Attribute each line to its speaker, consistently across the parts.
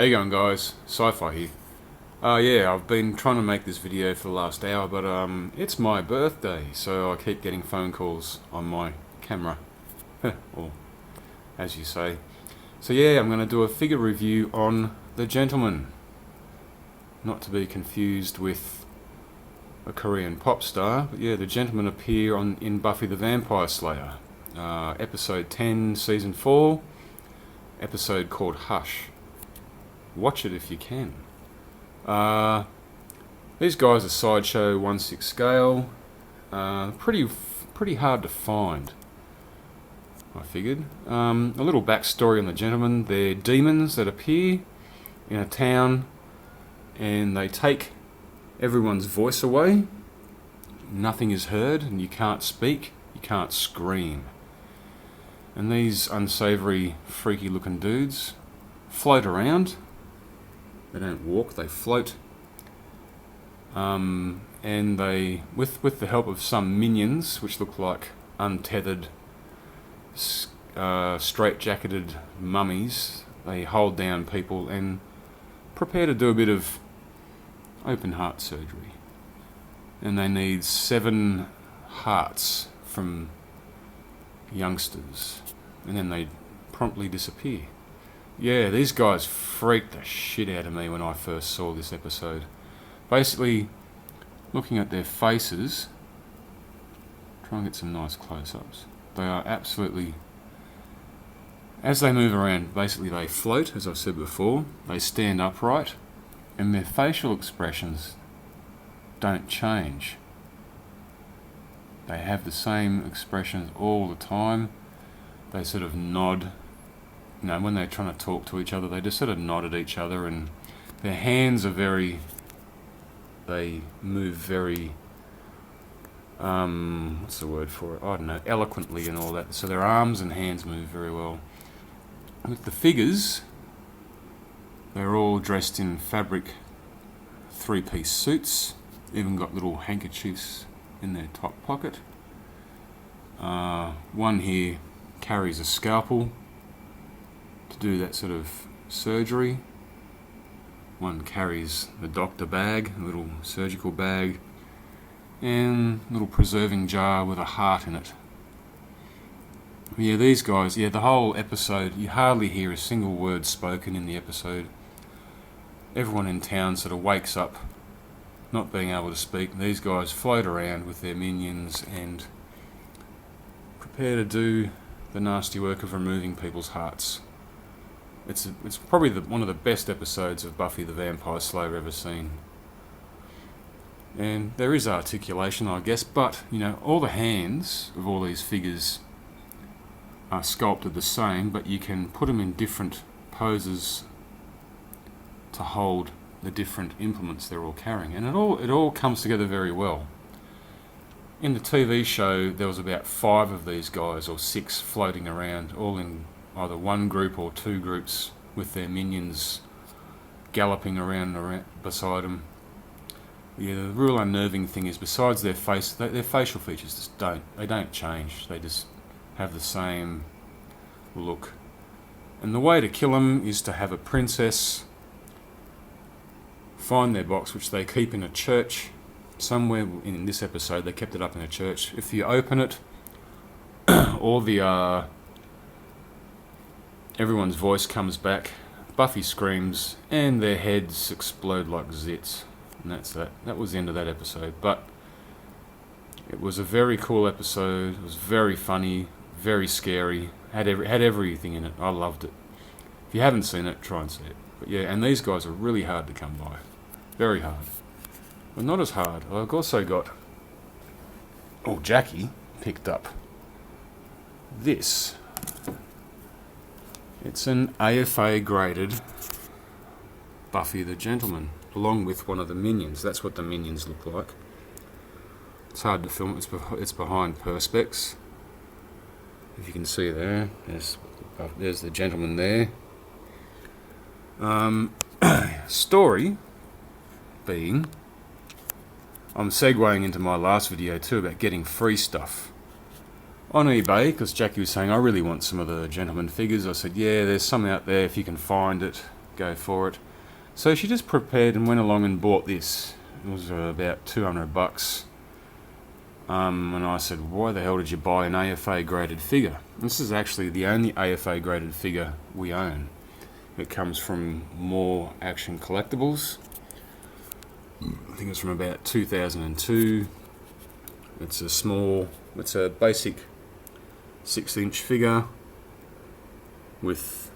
Speaker 1: How you going, guys? Sci-Fi here. Yeah, I've been trying to make this video for the last hour, but it's my birthday, so I keep getting phone calls on my camera, or as you say. So yeah, I'm going to do a figure review on The Gentleman, not to be confused with a Korean pop star, but yeah, The Gentleman appear in Buffy the Vampire Slayer, episode 10, season 4, episode called Hush. Watch it if you can. These guys are Sideshow 1/6 scale. Pretty hard to find, I figured. A little backstory on the Gentleman. They're demons that appear in a town and they take everyone's voice away. Nothing is heard and you can't speak, you can't scream. And these unsavory, freaky looking dudes float around. They don't walk, they float. And they, with the help of some minions, which look like untethered, straight-jacketed mummies, they hold down people and prepare to do a bit of open heart surgery. And they need 7 hearts from youngsters, and then they promptly disappear. Yeah, these guys freaked the shit out of me when I first saw this episode. Basically, looking at their faces, try and get some nice close-ups. They are absolutely, as they move around, basically they float, as I've said before, they stand upright, and their facial expressions don't change. They have the same expressions all the time. They sort of nod. You know, when they're trying to talk to each other, they just sort of nod at each other, and their hands are they move very, what's the word for it? I don't know, eloquently and all that. So their arms and hands move very well. With the figures, they're all dressed in fabric 3-piece suits, even got little handkerchiefs in their top pocket. One here carries a scalpel to do that sort of surgery. One carries the doctor bag, a little surgical bag, and a little preserving jar with a heart in it. Yeah, these guys, the whole episode, you hardly hear a single word spoken in the episode. Everyone in town sort of wakes up not being able to speak. These guys float around with their minions and prepare to do the nasty work of removing people's hearts. It's probably one of the best episodes of Buffy the Vampire Slayer ever seen. And there is articulation, I guess, but, you know, all the hands of all these figures are sculpted the same, but you can put them in different poses to hold the different implements they're all carrying. And it all comes together very well. In the TV show, there was about 5 of these guys, or 6, floating around, all in either one group or 2 groups with their minions galloping around beside them. Yeah, the real unnerving thing is, besides their facial features just don't change. They just have the same look. And the way to kill them is to have a princess find their box, which they keep in a church. Somewhere in this episode, they kept it up in a church. If you open it, all the everyone's voice comes back, Buffy screams, and their heads explode like zits. And that's that. That was the end of that episode. But it was a very cool episode. It was very funny, very scary. Had everything in it. I loved it. If you haven't seen it, try and see it. But yeah, and these guys are really hard to come by. Very hard. But not as hard. I've also got, Jackie picked up this. It's an AFA graded Buffy the Gentleman, along with one of the minions. That's what the minions look like. It's hard to film. It's behind perspex. If you can see there, there's the Gentleman there. Story being, I'm segueing into my last video too about getting free stuff on eBay, because Jackie was saying, I really want some of the Gentleman figures. I said, yeah, there's some out there if you can find it. go for it. So she just prepared and went along and bought this. It was about $200. And I said, why the hell did you buy an AFA graded figure? This is actually the only AFA graded figure we own. It comes from More Action Collectibles. I think it's from about 2002. It's a basic 6-inch figure with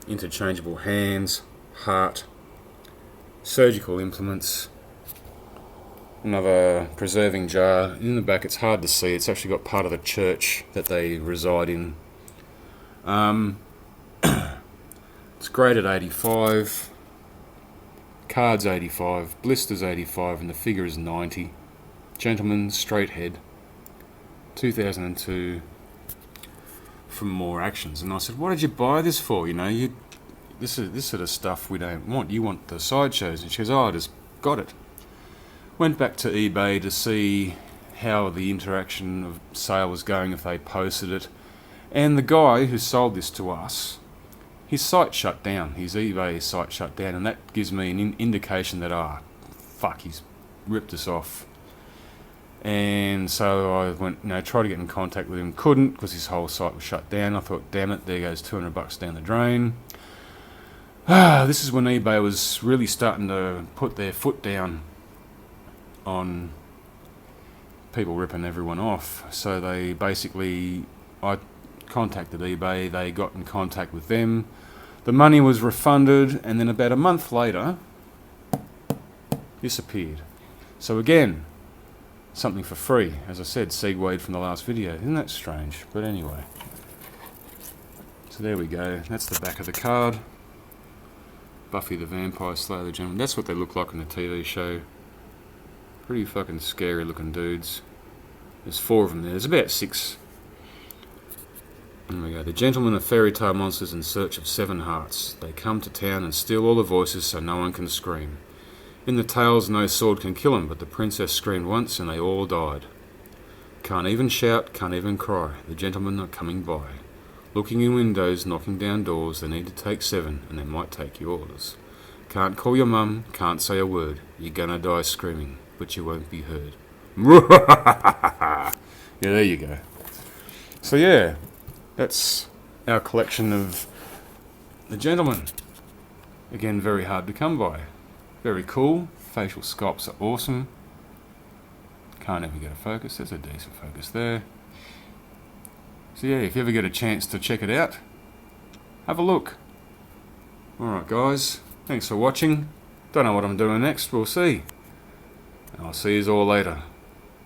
Speaker 1: interchangeable hands, heart, surgical implements, another preserving jar. In the back, it's hard to see. It's actually got part of the church that they reside in. It's graded 85, cards 85, blisters 85, and the figure is 90. Gentleman, straight head, 2002, from More Actions. And I said, what did you buy this for? You know, this sort of stuff we don't want. You want the sideshows. And she goes, oh, I just got it. Went back to eBay to see how the interaction of sale was going, if they posted it. And the guy who sold this to us, his site shut down. His eBay site shut down. And that gives me an indication that, fuck, he's ripped us off. And so I went, tried to get in contact with him. Couldn't, because his whole site was shut down. I thought, damn it, there goes $200 down the drain. This is when eBay was really starting to put their foot down on people ripping everyone off. So they basically, I contacted eBay, they got in contact with them. The money was refunded, and then about a month later, disappeared. So again, something for free. As I said, segued from the last video. Isn't that strange? But anyway. So there we go. That's the back of the card. Buffy the Vampire Slayer, the Gentleman. That's what they look like in the TV show. Pretty fucking scary looking dudes. There's 4 of them there. There's about 6. There we go. The gentlemen are fairy tale monsters in search of 7 hearts. They come to town and steal all the voices so no one can scream. In the tales, no sword can kill them, but the princess screamed once and they all died. Can't even shout, can't even cry. The gentlemen are coming by. Looking in windows, knocking down doors. They need to take 7 and they might take your orders. Can't call your mum, can't say a word. You're gonna die screaming, but you won't be heard. Yeah, there you go. So yeah, that's our collection of the gentleman. Again, very hard to come by. Very cool. Facial sculpts are awesome. Can't ever get a focus. There's a decent focus there. So yeah, if you ever get a chance to check it out, have a look. Alright guys, thanks for watching. Don't know what I'm doing next, we'll see. I'll see you all later.